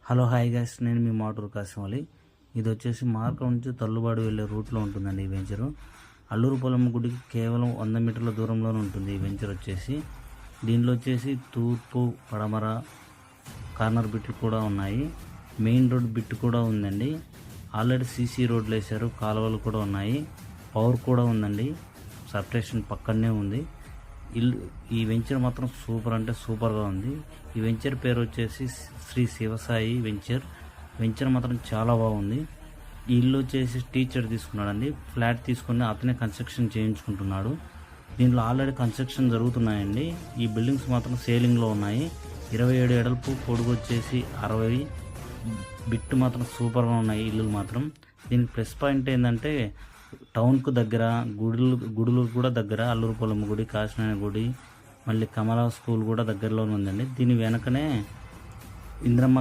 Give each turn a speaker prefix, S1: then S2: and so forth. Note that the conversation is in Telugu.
S1: హలో హాయ్ గైస్, నేను మీ మోటార్ కాసిం అలీ. ఇది వచ్చేసి మార్క నుంచి తల్లుబాడు వెళ్ళే రూట్లో ఉంటుందండి ఈ వెంచరు. అల్లూరు పొలం గుడికి కేవలం 100 మీటర్ల దూరంలోనే ఉంటుంది ఈ వెంచర్ వచ్చేసి. దీనిలో వచ్చేసి తూర్పు పడమర కార్నర్ బిట్లు కూడా ఉన్నాయి. మెయిన్ రోడ్ బిట్ కూడా ఉందండి. ఆల్రెడీ సీసీ రోడ్లు వేశారు, కాలువలు కూడా ఉన్నాయి, పవర్ కూడా ఉందండి. సబ్స్టేషన్ పక్కనే ఉంది. ఈ వెంచర్ మాత్రం సూపర్ అంటే సూపర్గా ఉంది. ఈ వెంచర్ పేరు వచ్చేసి శ్రీ శివసాయి వెంచర్ మాత్రం చాలా బాగుంది. ఈ ఇల్లు వచ్చేసి టీచర్ తీసుకున్నాడండి, ఫ్లాట్ తీసుకుని అతనే కన్స్ట్రక్షన్ చేయించుకుంటున్నాడు. దీంట్లో ఆల్రెడీ కన్స్ట్రక్షన్ జరుగుతున్నాయండి. ఈ బిల్డింగ్స్ మాత్రం సేలింగ్లో ఉన్నాయి. 27 ఎడల్పు, పొడుగు వచ్చేసి 60. బిట్టు మాత్రం సూపర్గా ఉన్నాయి ఇల్లులు మాత్రం. దీనికి ప్లస్ పాయింట్ ఏంటంటే టౌన్కు దగ్గర, గుడులు కూడా దగ్గర. అల్లూరు పొలం గుడి, కాశీనారాయణ గుడి, మళ్ళీ కమలా స్కూల్ కూడా దగ్గరలోనే ఉందండి. దీని వెనకనే ఇంద్రమ్మ